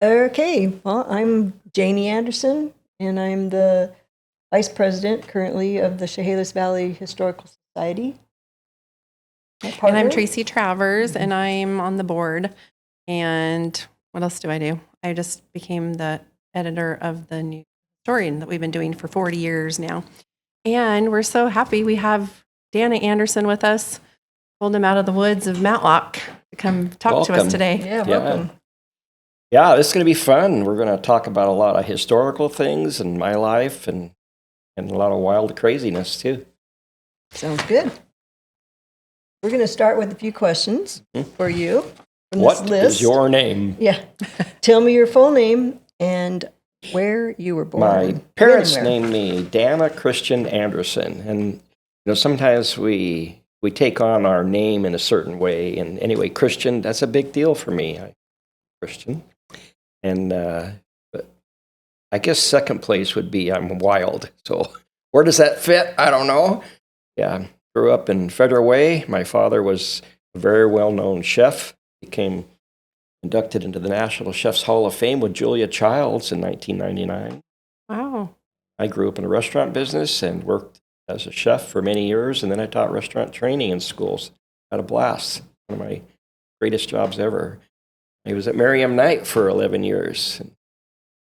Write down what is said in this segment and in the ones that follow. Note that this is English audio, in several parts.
Okay, well, I'm Janie Anderson, and I'm the Vice President currently of the Chehalis Valley Historical Society. My And partner? I'm Tracy Travers, and I'm on the board. And what else do? I just became the editor of the new historian that we've been doing for 40 years now. And we're so happy we have Dana Anderson with us, pulled him out of the woods of Matlock to come talk to us today. Yeah, welcome. Yeah, this is going to be fun. We're going to talk about a lot of historical things in my life and a lot of wild craziness, too. Sounds good. We're going to start with a few questions for you from What this list. is your name? Yeah. Tell me your full name and where you were born. My parents named me Dana Christian Anderson. And sometimes we take on our name in a certain way. And anyway, Christian, that's a big deal for me. I'm Christian. And but I guess second place would be I'm wild. So where does that fit? I don't know. Yeah, grew up in Federal Way. My father was a very well-known chef. Became inducted into the National Chefs Hall of Fame with Julia Childs in 1999. Wow. I grew up in the restaurant business and worked as a chef for many years, and then I taught restaurant training in schools. Had a blast. One of my greatest jobs ever. I was at Merriam Knight for 11 years.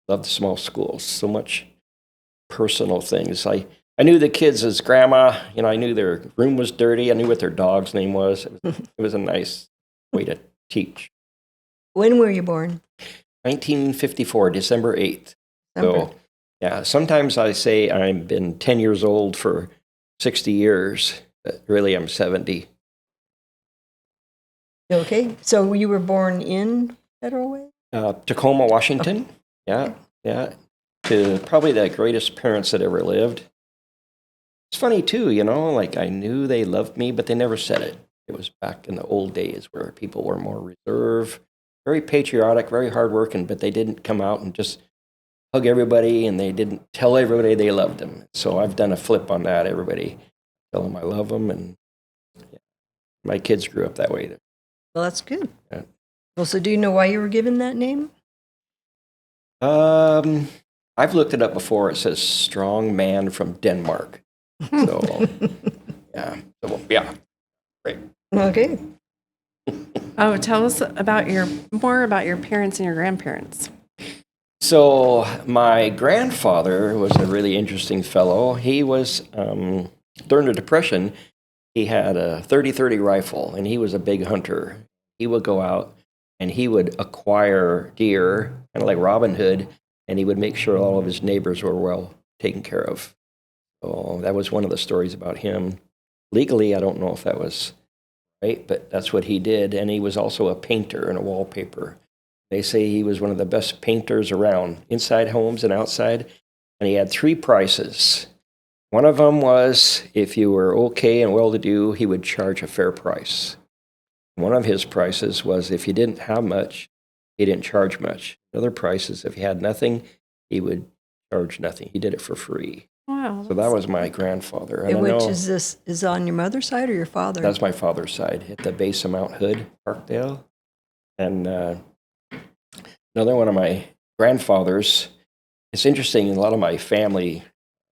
Loved the small schools. So much personal things. I knew the kids as grandma. I knew their room was dirty. I knew what their dog's name was. It was a nice way to teach. When were you born? 1954, December 8th. So, yeah, sometimes I say I've been 10 years old for 60 years, but really I'm 70. Okay, so you were born in Federal Way? Tacoma, Washington. Yeah. To probably the greatest parents that ever lived. It's funny too, like I knew they loved me, but they never said it. It was back in the old days where people were more reserved, very patriotic, very hardworking, but they didn't come out and just hug everybody, and they didn't tell everybody they loved them. So I've done a flip on that. Everybody tell them I love them, and my kids grew up that way. Well, that's good. Yeah. Well, so do you know why you were given that name? I've looked it up before. It says strong man from Denmark. So, yeah. Great. Okay. Oh, tell us more about your parents and your grandparents. So my grandfather was a really interesting fellow. He was, during the Depression, he had a 30-30 rifle, and he was a big hunter. He would go out, and he would acquire deer, kind of like Robin Hood, and he would make sure all of his neighbors were well taken care of. So that was one of the stories about him. Legally, I don't know if that was right, but that's what he did. And he was also a painter and a wallpaper. They say he was one of the best painters around, inside homes and outside. And he had 3 prices. One of them was if you were okay and well-to-do, he would charge a fair price. One of his prices was if you didn't have much, he didn't charge much. Other prices, if you had nothing, he would charge nothing. He did it for free. Wow. So that was my grandfather. And which is this? Is on your mother's side or your father? That's my father's side, at the base of Mount Hood, Parkdale. And another one of my grandfathers, it's interesting, a lot of my family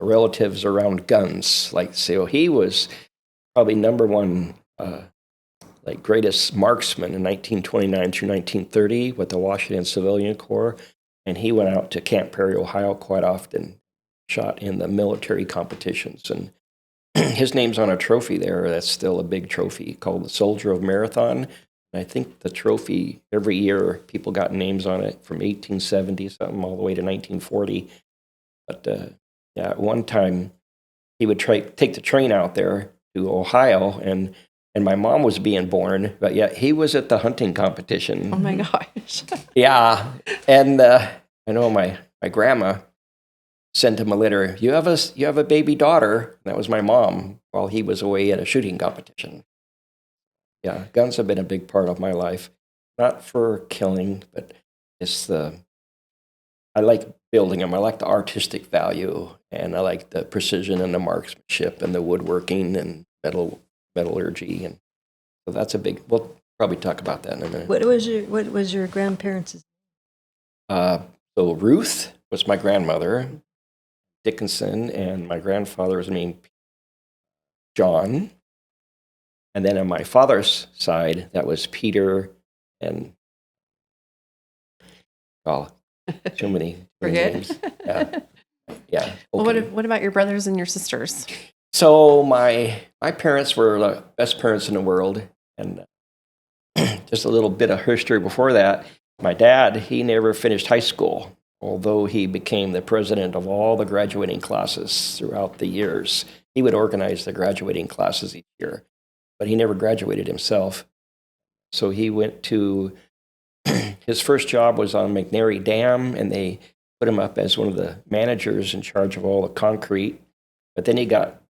relatives around guns, so he was probably number one, greatest marksman in 1929 through 1930 with the Washington Civilian Corps. And he went out to Camp Perry, Ohio quite often, shot in the military competitions. And his name's on a trophy there. That's still a big trophy called the Soldier of Marathon. And I think the trophy, every year, people got names on it from 1870 something all the way to 1940. But at one time, he would take the train out there to Ohio, and my mom was being born, but yet he was at the hunting competition. Oh my gosh. Yeah. And I know my grandma sent him a letter. You have a baby daughter. That was my mom while he was away at a shooting competition. Yeah, guns have been a big part of my life. Not for killing, but I like building them. I like the artistic value, and I like the precision and the marksmanship and the woodworking and metallurgy. And so that's we'll probably talk about that in a minute. What was your grandparents' So Ruth was my grandmother, Dickinson, and my grandfather was named John. And then on my father's side, that was Peter and, well, too many Forget. names. Yeah. Yeah. Well, okay. what about your brothers and your sisters? So my parents were the best parents in the world. And just a little bit of history before that, my dad, he never finished high school, although he became the president of all the graduating classes throughout the years. He would organize the graduating classes each year, but he never graduated himself. So he went to, his first job was on McNary Dam, and they put him up as one of the managers in charge of all the concrete. But then he got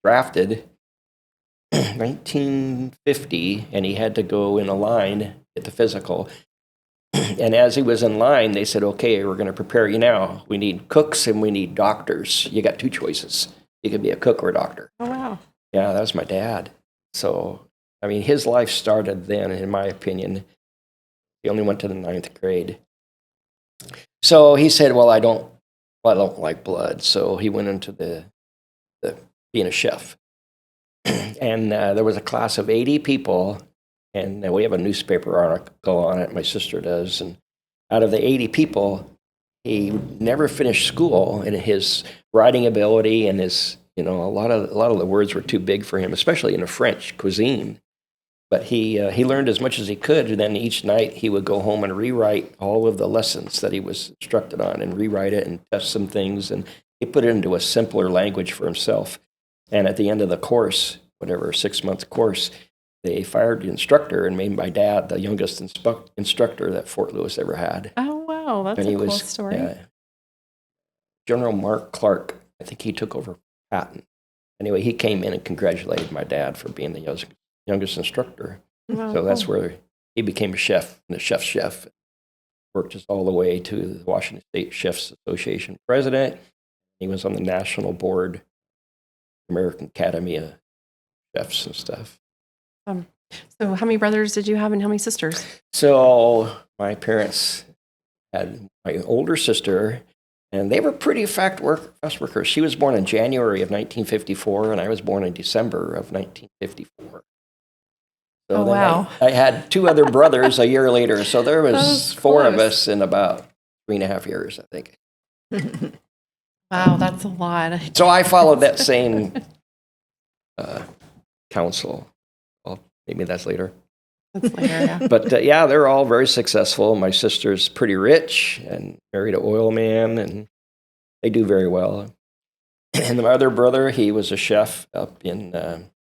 drafted 1950, and he had to go in a line at the physical. And as he was in line, they said, okay, we're going to prepare you now. We need cooks and we need doctors. You got two choices. You could be a cook or a doctor. Oh, wow. Yeah, that was my dad. So, I mean, his life started then, in my opinion. He only went to the 9th grade. So he said, well, I don't like blood. So he went into the being a chef. And there was a class of 80 people, and we have a newspaper article on it, my sister does. And out of the 80 people, he never finished school, and his writing ability and his, a lot of the words were too big for him, especially in the French cuisine. But he learned as much as he could, and then each night he would go home and rewrite all of the lessons that he was instructed on, and rewrite it and test some things, and he put it into a simpler language for himself. And at the end of the course, whatever 6-month course, they fired the instructor and made my dad the youngest instructor that Fort Lewis ever had. Oh, wow. That's And a he cool was, story. General Mark Clark, I think he took over Patton. Anyway, he came in and congratulated my dad for being the youngest instructor. Wow, So that's cool. where he became a chef, and a chef's chef. Worked us all the way to the Washington State Chefs Association president. He was on the national board, American Academy of Chefs and stuff. So how many brothers did you have and how many sisters? So my parents had my older sister, and they were pretty fast workers. She was born in January of 1954, and I was born in December of 1954. So Oh, then wow. I had 2 other brothers a year later, so there was That's 4 of close. us in about 3.5 years, I think. Wow, that's a lot. So I followed that same counsel. Well, maybe that's later. That's later, yeah. But yeah, they're all very successful. My sister's pretty rich and married an oil man, and they do very well. And my other brother, he was a chef up in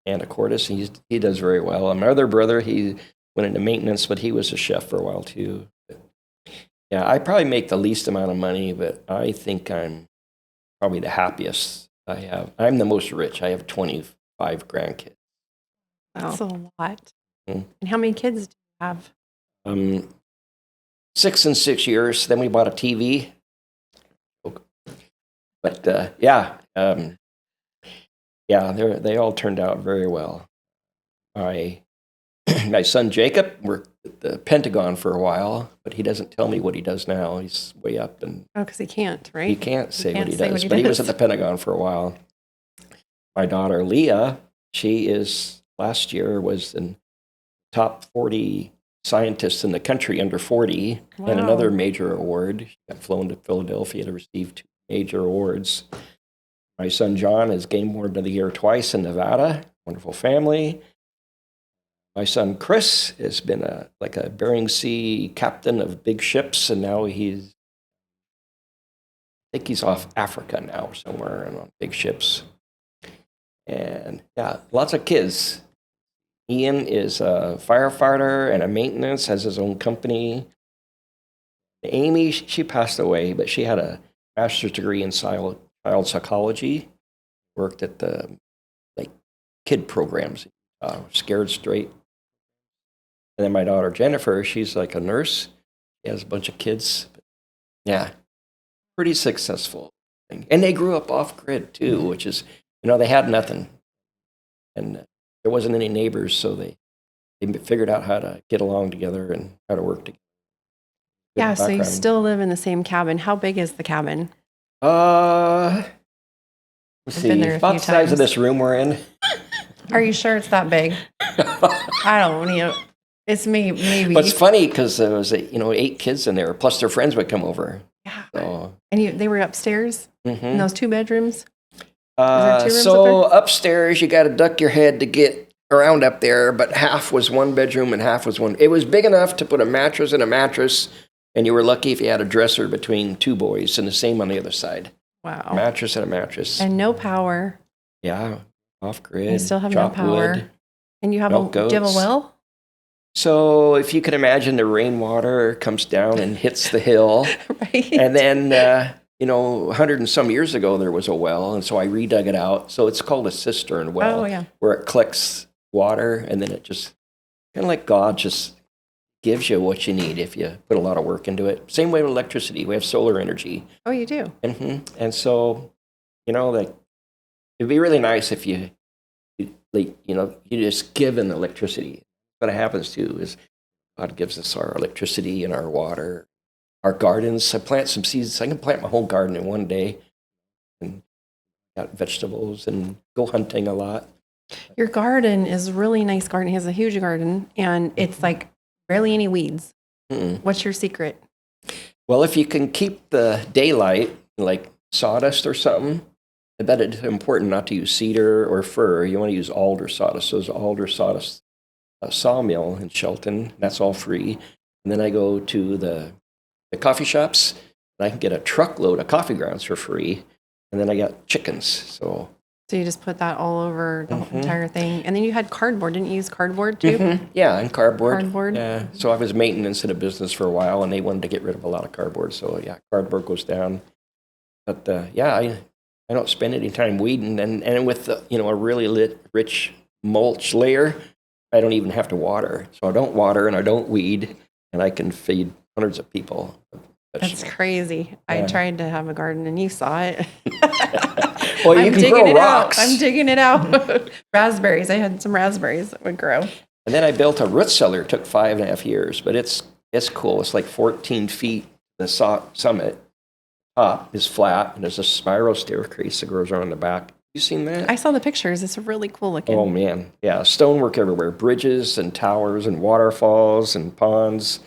Anacortes. He does very well. And my other brother, he went into maintenance, but he was a chef for a while too. But yeah, I probably make the least amount of money, but I think I'm probably the happiest I have. I'm the most rich. I have 25 grandkids. That's a lot. Mhm. And how many kids do you have? 6 in 6 years. Then we bought a TV. But yeah, they all turned out very well. My son Jacob worked at the Pentagon for a while, but he doesn't tell me what he does now. He's way up, and Oh, because he can't, right? he can't say what can't he say does. what he But he was does. at the Pentagon for a while. My daughter Leah, she is last year was in top 40 scientists in the country under 40, and Wow. another major award. She got flown to Philadelphia to receive 2 major awards. My son John is Game Warden of the Year twice in Nevada. Wonderful family. My son Chris has been like a Bering Sea captain of big ships, and now I think he's off Africa now somewhere and on big ships. And yeah, lots of kids. Ian is a firefighter and a maintenance, has his own company. Amy, she passed away, but she had a master's degree in child psychology, worked at the kid programs, Scared Straight. And then my daughter Jennifer, she's like a nurse. She has a bunch of kids. Yeah, pretty successful. And they grew up off grid too, which is, they had nothing. And there wasn't any neighbors, so they figured out how to get along together and how to work together. Yeah, so you background. still live in the same cabin. How big is the cabin? Let's I've see, been there a about few the size of times. this room we're in. Are you sure it's that big? I don't know. It's maybe. But it's funny because there was 8 kids in there, plus their friends would come over. Yeah. So, And they were upstairs in mhm. those 2 bedrooms? there 2 rooms So up there? upstairs, you got to duck your head to get around up there, but half was 1 bedroom and half was one. It was big enough to put a mattress and a mattress, and you were lucky if you had a dresser between 2 boys, and the same on the other side. Wow. Mattress and a mattress. And no power. Yeah, off grid. You still have no chop power. wood. And you have Milk do you have a goats. well? So if you can imagine, the rainwater comes down and hits the hill, Right. and then 100 and some years ago there was a well, and so I redug it out. So it's called a cistern well, Oh, yeah. where it collects water, and then it just kind of like God just gives you what you need if you put a lot of work into it. Same way with electricity. We have solar energy, Oh, you do? and so like it'd be really nice if you just given electricity. What happens too is God gives us our electricity and our water, our gardens. I plant some seeds. I can plant my whole garden in one day, and got vegetables and go hunting a lot. Your garden is a really nice garden. He has a huge garden, and it's like barely any weeds. Mm-mm. What's your secret? Well, if you can keep the daylight, like sawdust or something, I bet it's important not to use cedar or fir. You want to use alder sawdust. So there's alder sawdust sawmill in Shelton. That's all free. And then I go to the coffee shops, and I can get a truckload of coffee grounds for free. And then I got chickens. So you just put that all over the Mhm. entire thing. And then you had cardboard. Didn't you use cardboard too? Yeah, and cardboard. Cardboard. Yeah. So I was maintenance in a business for a while, and they wanted to get rid of a lot of cardboard. So yeah, cardboard goes down. But I don't spend any time weeding, and with a really rich mulch layer, I don't even have to water. So I don't water and I don't weed, and I can feed hundreds of people. That's crazy. I Yeah. tried to have a garden, and you saw it. Well, you I'm can digging grow it rocks. out. I'm digging it out. Raspberries. I had some raspberries that would grow. And then I built a root cellar. It took 5.5 years, but it's cool. It's like 14 feet. The summit top is flat, and there's a spiral staircase that goes around the back. You seen that? I saw the pictures. It's really cool looking. Oh man, yeah, stonework everywhere, bridges and towers and waterfalls and ponds.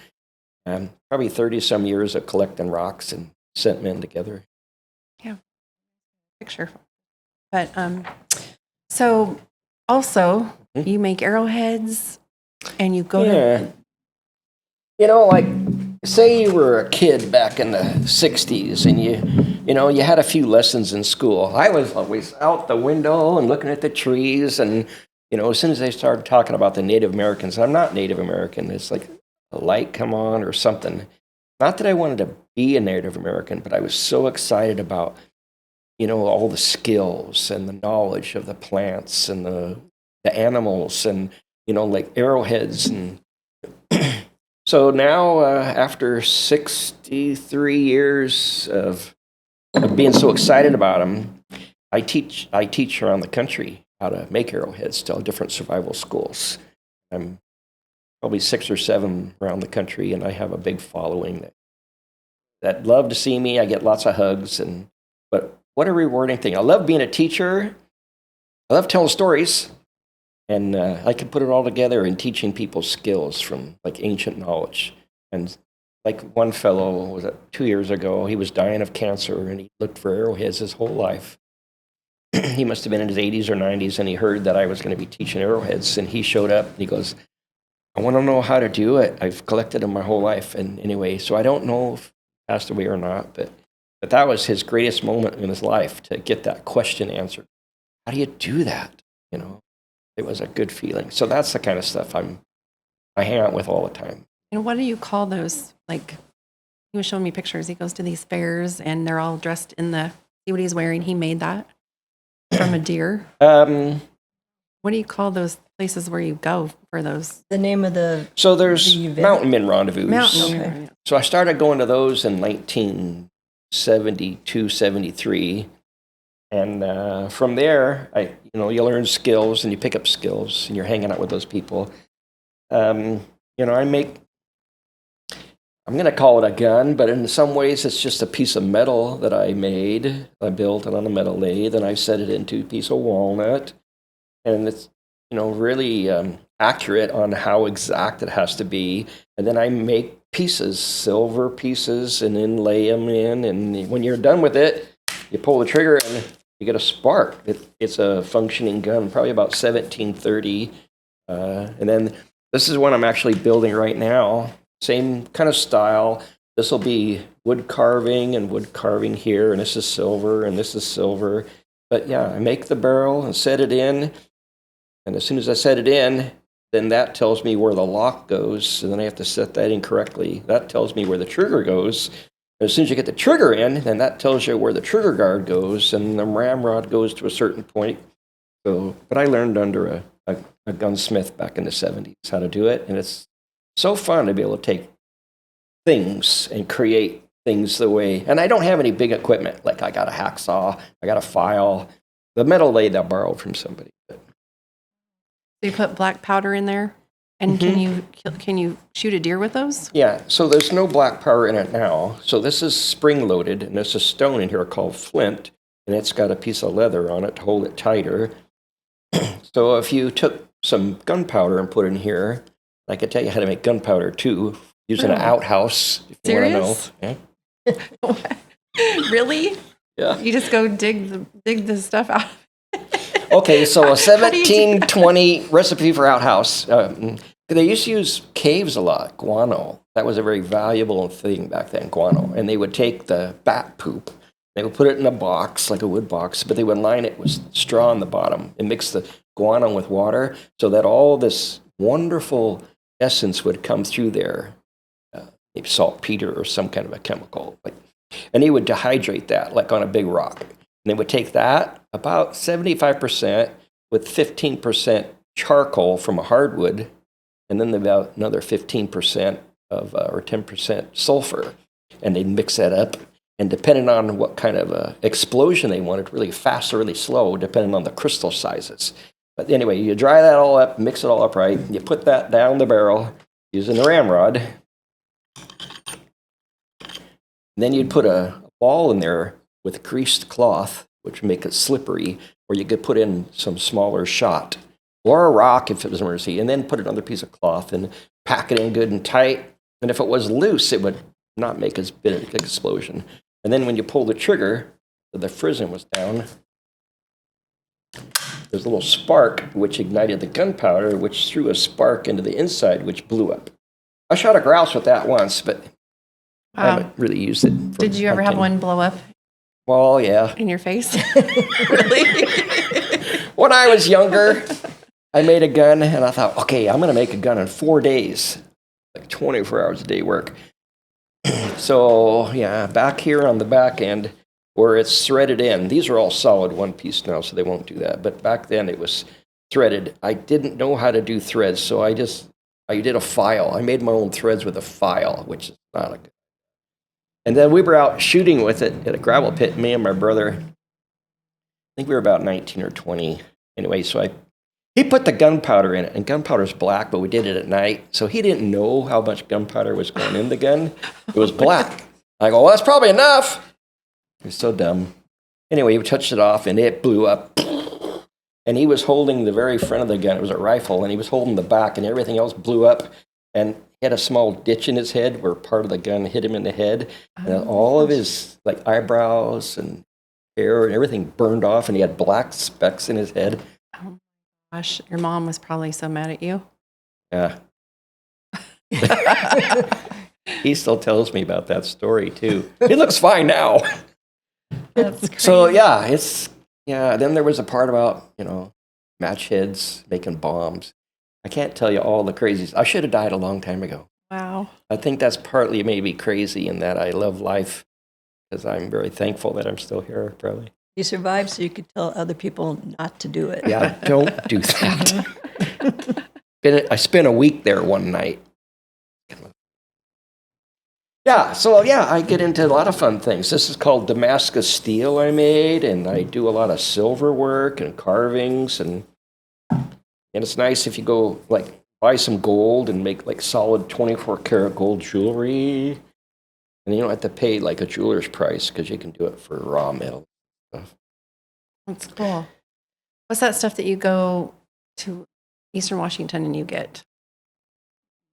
Probably 30 some years of collecting rocks and setting them together. Picture. But so also Mhm. you make arrowheads, and you go Yeah. to Like say you were a kid back in the 60s, and you had a few lessons in school. I was always out the window and looking at the trees, and as soon as they started talking about the Native Americans, I'm not Native American. It's like a light come on or something. Not that I wanted to be a Native American, but I was so excited about all the skills and the knowledge of the plants and the animals, and like arrowheads. And so now, after 63 years of being so excited about them, I teach around the country how to make arrowheads to all different survival schools. I'm probably 6 or 7 around the country, and I have a big following that love to see me. I get lots of hugs, but what a rewarding thing. I love being a teacher. I love telling stories, and I can put it all together in teaching people skills from like ancient knowledge. And like one fellow, was it 2 years ago, he was dying of cancer, and he looked for arrowheads his whole life. He must have been in his 80s or 90s, and he heard that I was going to be teaching arrowheads, and he showed up, and he goes, I want to know how to do it. I've collected them my whole life. And anyway, so I don't know if he passed away or not, but that was his greatest moment in his life, to get that question answered. How do you do that? It was a good feeling. So that's the kind of stuff I hang out with all the time. And what do you call those? Like, he was showing me pictures. He goes to these fairs, and they're all dressed in see what he's wearing. He made that from a deer. What do you call those places where you go for those? The name of the So there's The event? mountain men rendezvous. Okay. So I started going to those in 1972, 73. And from there, you learn skills, and you pick up skills, and you're hanging out with those people. I I'm going to call it a gun, but in some ways it's just a piece of metal that I made. I built it on a metal lathe, and I set it into a piece of walnut. And it's, really accurate on how exact it has to be. And then I make pieces, silver pieces, and then lay them in. And when you're done with it, you pull the trigger and you get a spark. It's a functioning gun, probably about 1730. And then this is one I'm actually building right now. Same kind of style. This will be wood carving here, and this is silver, and this is silver. But yeah, I make the barrel and set it in. And as soon as I set it in, then that tells me where the lock goes. And then I have to set that in correctly. That tells me where the trigger goes. And as soon as you get the trigger in, then that tells you where the trigger guard goes, and the ramrod goes to a certain point. But I learned under a gunsmith back in the 70s how to do it. And it's so fun to be able to take things and create things the way. And I don't have any big equipment. Like I got a hacksaw, I got a file. The metal lathe I borrowed from somebody. So you put black powder in there, and can you shoot a deer with those? Yeah, so there's no black powder in it now. So this is spring loaded, and there's a stone in here called flint, and it's got a piece of leather on it to hold it tighter. So if you took some gunpowder and put it in here, I could tell you how to make gunpowder too, using an outhouse. If Serious? You want to know. Yeah. Really? Yeah. You just go dig the stuff out. Okay, so a 1720 recipe for outhouse. They used to use caves a lot, guano. That was a very valuable thing back then, guano. And they would take the bat poop, they would put it in a box, like a wood box, but they would line it with straw on the bottom and mix the guano with water so that all this wonderful essence would come through there. Maybe saltpeter or some kind of a chemical. And he would dehydrate that, like on a big rock. And they would take that, about 75% with 15% charcoal from a hardwood, and then about another 15% or 10% sulfur. And they'd mix that up. And depending on what kind of explosion they wanted, really fast or really slow, depending on the crystal sizes. But anyway, you dry that all up, mix it all up right. You put that down the barrel using the ramrod. And then you'd put a ball in there with greased cloth, which would make it slippery, or you could put in some smaller shot, or a rock if it was an emergency, and then put another piece of cloth and pack it in good and tight. And if it was loose, it would not make as big an explosion. And then when you pull the trigger, the frizzen was down. There's a little spark which ignited the gunpowder, which threw a spark into the inside, which blew up. I shot a grouse with that once, but I haven't really used it. Did you ever have one blow up Well, yeah. in your face? Really? When I was younger, I made a gun, and I thought, okay, I'm going to make a gun in 4 days, like 24 hours a day work. So, yeah, back here on the back end, where it's threaded in. These are all solid one piece now, so they won't do that. But back then, it was threaded. I didn't know how to do threads, so I did a file. I made my own threads with a file, which is not a good. And then we were out shooting with it at a gravel pit, me and my brother. I think we were about 19 or 20. Anyway, so he put the gunpowder in it, and gunpowder's black, but we did it at night. So he didn't know how much gunpowder was going in the gun. It was black. I go, well, that's probably enough. He was so dumb. Anyway, we touched it off, and it blew up. And he was holding the very front of the gun. It was a rifle, and he was holding the back, and everything else blew up. And he had a small ditch in his head where part of the gun hit him in the head. And all of his eyebrows and hair and everything burned off, and he had black specks in his head. Oh my gosh, your mom was probably so mad at you. Yeah. He still tells me about that story too. He looks fine now. That's crazy. So then there was a part about, match heads making bombs. I can't tell you all the crazies. I should have died a long time ago. Wow. I think that's partly maybe crazy in that I love life because I'm very thankful that I'm still here, probably. You survived so you could tell other people not to do it. Yeah, don't do that. I spent a week there one night. Yeah, so I get into a lot of fun things. This is called Damascus steel I made, and I do a lot of silver work and carvings, and it's nice if you go, buy some gold and make like solid 24 karat gold jewelry. And you don't have to pay like a jeweler's price because you can do it for raw metal stuff. That's cool. What's that stuff that you go to Eastern Washington and you get?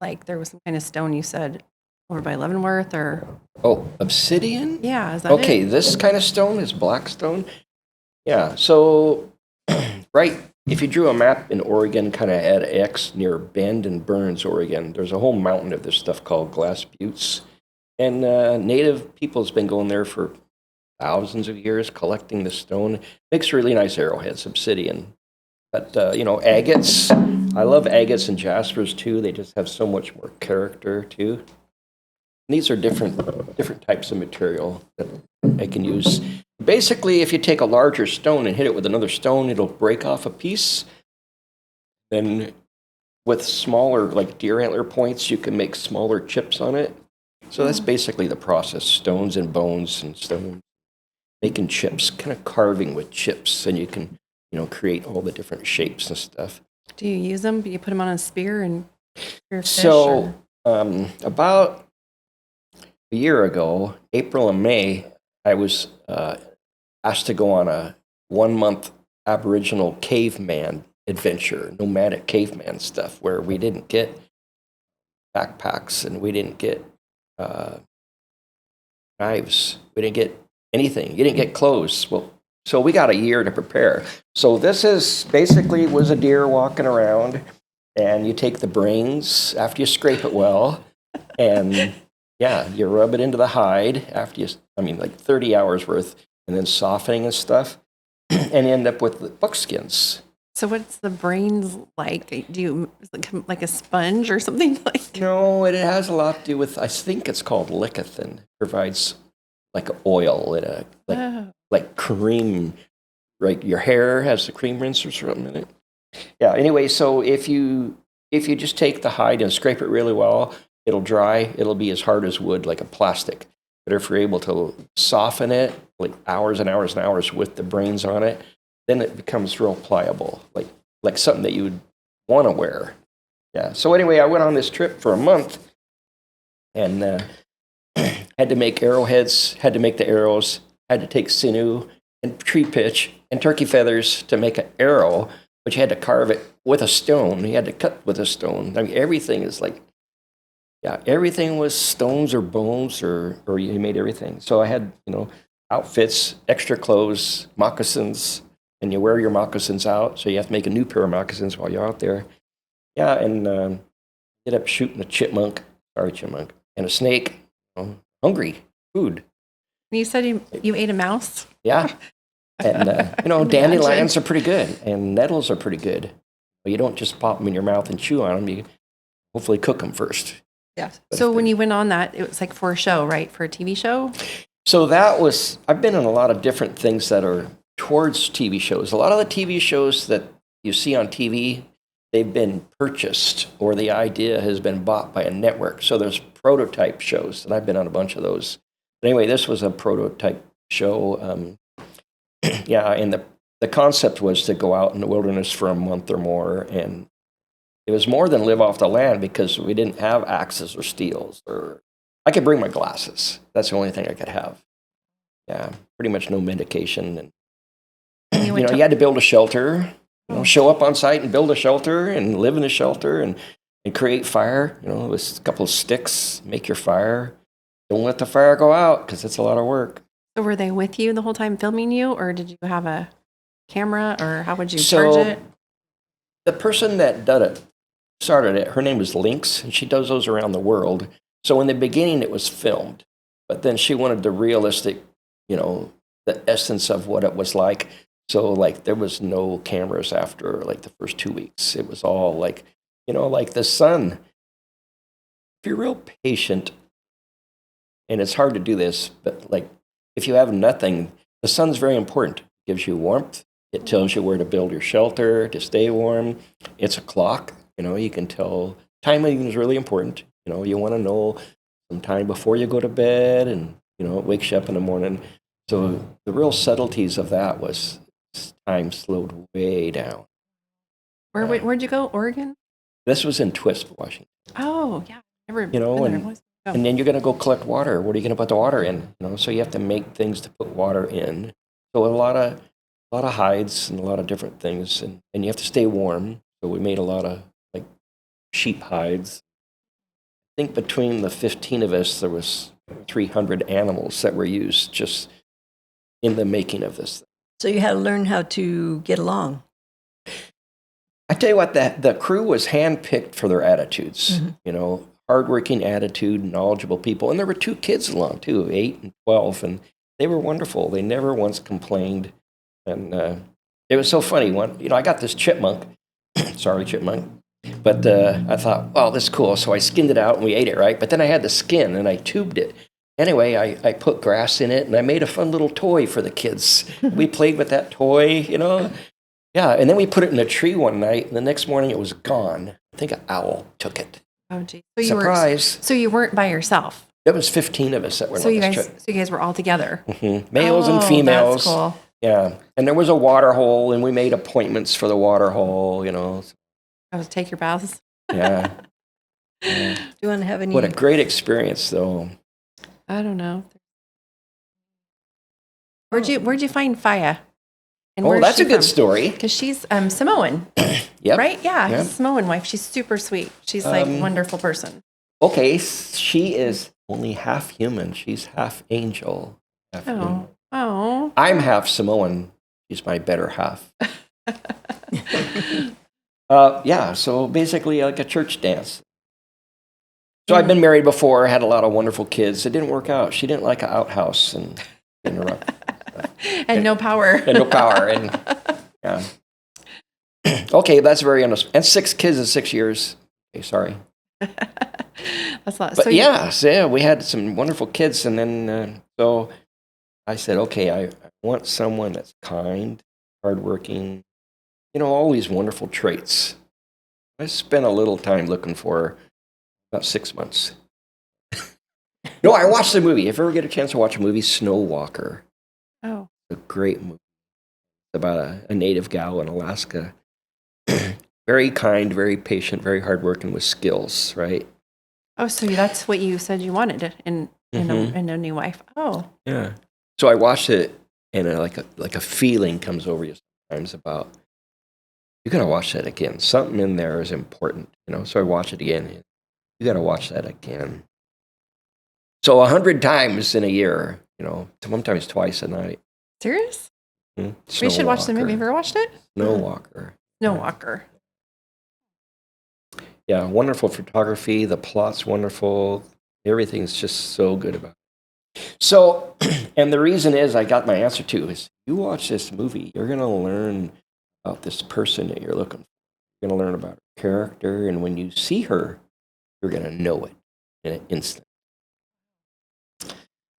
Like there was some kind of stone you said over by Leavenworth or? Oh, obsidian? Yeah, is that Okay, it? this kind of stone is black stone. Yeah, so right, if you drew a map in Oregon, kind of at X near Bend and Burns, Oregon, there's a whole mountain of this stuff called Glass Buttes. And native people's been going there for thousands of years collecting this stone. Makes really nice arrowheads, obsidian. But, agates, I love agates and jaspers too. They just have so much more character too. And these are different types of material that I can use. Basically, if you take a larger stone and hit it with another stone, it'll break off a piece. Then with smaller, like deer antler points, you can make smaller chips on it. So that's basically the process, stones and bones and stone, making chips, kind of carving with chips, and you can, create all the different shapes and stuff. Do you use them? Do you put them on a spear and spear fish? So about a year ago, April and May, I was asked to go on a 1-month Aboriginal caveman adventure, nomadic caveman stuff, where we didn't get backpacks and we didn't get knives. We didn't get anything. You didn't get clothes. Well, so we got a year to prepare. So this is basically was a deer walking around, and you take the brains after you scrape it well, and you rub it into the hide after like 30 hours worth, and then softening and stuff, and end up with the buckskins. So what's the brains like? Do you like a sponge or something like? No, it has a lot to do with, I think it's called lecithin. Provides like oil in like cream, right? Your hair has the cream rinse or something in it. Yeah, anyway, so if you just take the hide and scrape it really well, it'll dry. It'll be as hard as wood, like a plastic. But if you're able to soften it, like hours and hours and hours with the brains on it, then it becomes real pliable, like something that you would want to wear. Yeah. So anyway, I went on this trip for a month, and had to make arrowheads, had to make the arrows, had to take sinew and tree pitch and turkey feathers to make an arrow, but you had to carve it with a stone. You had to cut with a stone. I mean, everything is like, everything was stones or bones, or you made everything. So I had, outfits, extra clothes, moccasins, and you wear your moccasins out, so you have to make a new pair of moccasins while you're out there. Yeah, and ended up shooting a chipmunk, and a snake. Hungry, food. You said you ate a mouse? Yeah. And, dandelions are pretty good, and nettles are pretty good. But you don't just pop them in your mouth and chew on them. You hopefully cook them first. Yeah. So when you went on that, it was like for a show, right? For a TV show? So I've been in a lot of different things that are towards TV shows. A lot of the TV shows that you see on TV, they've been purchased, or the idea has been bought by a network. So there's prototype shows, and I've been on a bunch of those. But anyway, this was a prototype show. And the concept was to go out in the wilderness for a month or more, and it was more than live off the land because we didn't have axes or steels, or I could bring my glasses. That's the only thing I could have. Yeah, pretty much no medication, and you had to build a shelter. Show up on site and build a shelter and live in a shelter and create fire. With a couple of sticks, make your fire. Don't let the fire go out because it's a lot of work. So were they with you the whole time filming you, or did you have a camera, or how would you charge it? The person that started it, her name was Lynx, and she does those around the world. So in the beginning, it was filmed, but then she wanted the realistic, the essence of what it was like. So like there was no cameras after like the first 2 weeks. It was all like, like the sun. If you're real patient, and it's hard to do this, but like if you have nothing, the sun's very important. It gives you warmth. It tells you where to build your shelter to stay warm. It's a clock. You can tell timing is really important. You want to know some time before you go to bed, and it wakes you up in the morning. So the real subtleties of that was time slowed way down. Where'd you go? Oregon? This was in Twisp, Washington. Oh, yeah. Never You know, been there. and- Always go. And then you're going to go collect water. What are you going to put the water in? You know, so you have to make things to put water in. So a lot of hides and a lot of different things, and you have to stay warm. So we made a lot of like sheep hides. I think between the 15 of us, there was 300 animals that were used just in the making of this. So you had to learn how to get along. I tell you what, the crew was handpicked for their attitudes. You know, hardworking attitude, knowledgeable people, and there were 2 kids along too, 8 and 12, and they were wonderful. They never once complained, and it was so funny. I got this chipmunk. Sorry, chipmunk. But I thought, well, this is cool. So I skinned it out and we ate it, right? But then I had the skin and I tubed it. Anyway, I put grass in it and I made a fun little toy for the kids. We played with that toy, you know. Yeah, and then we put it in a tree one night, and the next morning it was gone. I think an owl took it. Oh, geez. So Surprise. So you weren't by yourself. There was 15 of us that were So on you this guys, trip. so you guys were all together. Males and Oh, females. That's cool. Yeah, and there was a water hole, and we made appointments for the water hole, you know. I was take your baths. Yeah. Yeah. Do you want to have any? What a great experience, though. I don't know. Where'd you find Faya? And Oh, that's a good story. Because she's Samoan, Yep. right? Yeah, Yep. she's a Samoan wife. She's super sweet. She's like a wonderful person. Okay, she is only half human. She's half angel. Half human. Oh. I'm half Samoan. She's my better half. Yeah, so basically like a church dance. So I've been married before, had a lot of wonderful kids. It didn't work out. She didn't like an outhouse and interrupt. And no power. And no power. And yeah. Okay, that's very honest. And 6 kids in 6 years. Okay, sorry. That's a lot. But So yeah, we had some wonderful kids. And then, so I said, okay, I want someone that's kind, hardworking, you know, all these wonderful traits. I spent a little time looking for about 6 months. No, I watched the movie. If you ever get a chance to watch a movie, Snow Walker. Oh. A great movie about a native gal in Alaska. Very kind, very patient, very hardworking with skills, right? Oh, so that's what you said you wanted in a new wife. Oh. Yeah. So I watched it, and like a feeling comes over you sometimes about, you got to watch that again. Something in there is important, you know. So I watch it again. You got to watch that again. So 100 times in a year, you know, sometimes twice a night. Serious? Hmm? We should watch the movie. Have Snow you ever watched it? Walker. Snow Walker. Yeah, wonderful photography. The plot's wonderful. Everything's just so good about it. So, and the reason is I got my answer to is you watch this movie, you're going to learn about this person that you're looking for. You're going to learn about her character. And when you see her, you're going to know it in an instant.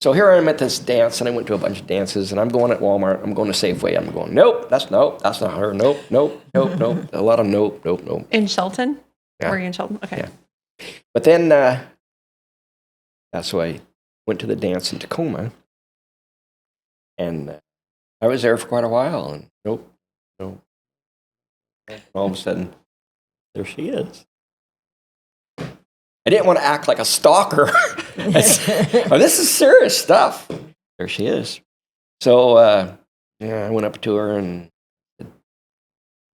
So here I am at this dance, and I went to a bunch of dances, and I'm going at Walmart. I'm going to Safeway. I'm going, nope, that's not her. Nope. A lot of nope. In Shelton? Yeah. Were you in Shelton? Okay. Yeah. But then, so I went to the dance in Tacoma, and I was there for quite a while, and nope. All of a sudden, there she is. I didn't want to act like a stalker. This is serious stuff. There she is. So, I went up to her and said,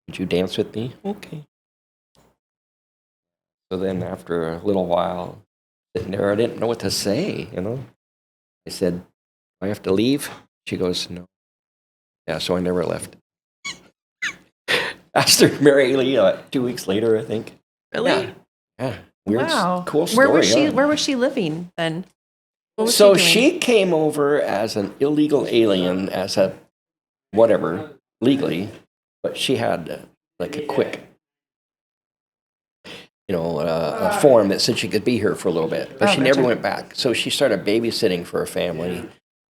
would you dance with me? Okay. So then after a little while, sitting there, I didn't know what to say, you know. I said, do I have to leave? She goes, no. Yeah, so I never left. Asked her to marry Lee 2 weeks later, I think. Really? Yeah. Weird, Wow. cool story. Where was she living then? What was So she doing? she came over as an illegal alien, as a whatever, legally, but she had like a quick, a form that said she could be here for a little bit, but Oh, she never gotcha. went back. So she started babysitting for a family,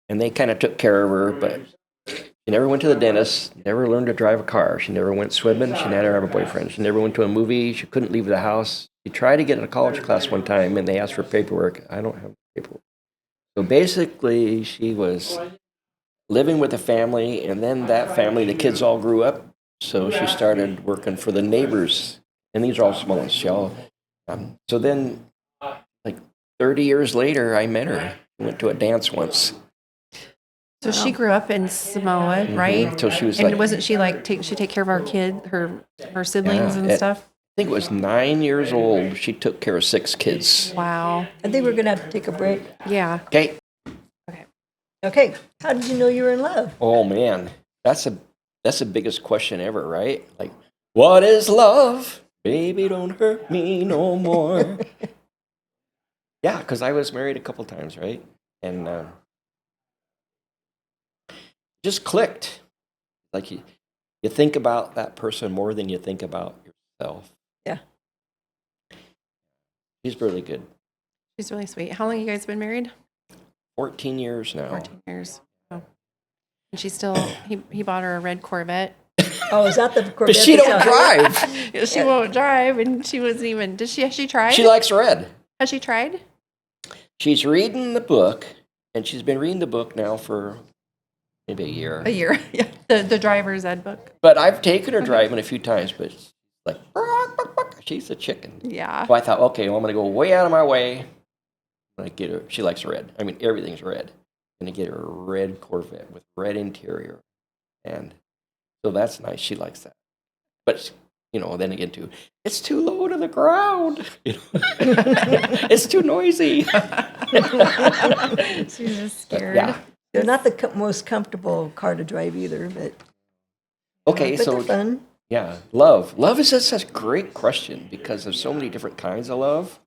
and they kind of took care of her, but she never went to the dentist, never learned to drive a car. She never went swimming. She never had a boyfriend. She never went to a movie. She couldn't leave the house. She tried to get in a college class one time, and they asked for paperwork. I don't have paperwork. So basically, she was living with a family, and then that family, the kids all grew up. So she started working for the neighbors. And these are all small shells. So then, like 30 years later, I met her. We went to a dance once. So she grew up in Samoa, right? Until she was And like, wasn't she like she take care of our kid, her siblings and stuff? I think it was 9 years old. She took care of 6 kids. Wow. I think we're going to have to take a break. Yeah. Okay. Okay. How did you know you were in love? Oh man, that's the biggest question ever, right? Like, what is love? Baby, don't hurt me no more. Yeah, because I was married a couple times, right? And just clicked. Like you think about that person more than you think about yourself. Yeah. She's really good. She's really sweet. How long you guys been married? 14 years now. 14 years. Oh. And she still, he bought her a red Corvette. Oh, is that the Corvette? But she don't that's out here? drive. She won't drive, and she wasn't even, has she tried? She likes red. Has she tried? She's reading the book, and she's been reading the book now for maybe a year. A year. Yeah. The driver's ed book. But I've taken her driving a few times, but it's like, she's a chicken. Yeah. So I thought, okay, well, I'm going to go way out of my way. I get her. She likes red. I mean, everything's red. I'm going to get her a red Corvette with red interior. And so that's nice. She likes that. But, then again, too, it's too low to the ground. It's too noisy. She's just scared. Yeah. They're not the most comfortable car to drive either, but Okay, but so they're fun. yeah, love. Love is such a great question because there's so many different kinds of love,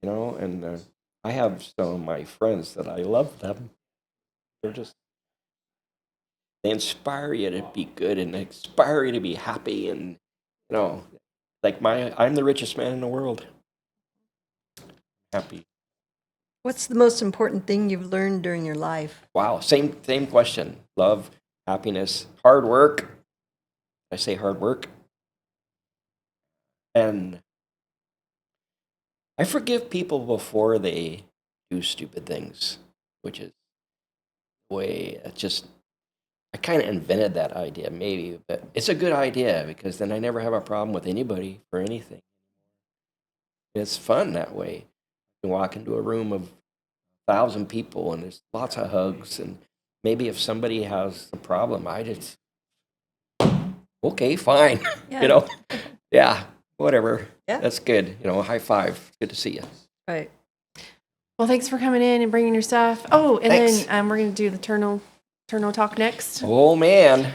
and I have some of my friends that I love them. They inspire you to be good and they inspire you to be happy and, like I'm the richest man in the world. Happy. What's the most important thing you've learned during your life? Wow, same question. Love, happiness, hard work. I say hard work. And I forgive people before they do stupid things, which is the way I kind of invented that idea maybe, but it's a good idea because then I never have a problem with anybody for anything. It's fun that way. You walk into a room of 1,000 people and there's lots of hugs, and maybe if somebody has a problem, I just, okay, fine. Yeah. Yeah, whatever. Yeah. That's good. High five. Good to see you. Right. Well, thanks for coming in and bringing your stuff. Oh, and Thanks. then we're going to do the Turno talk next. Oh man,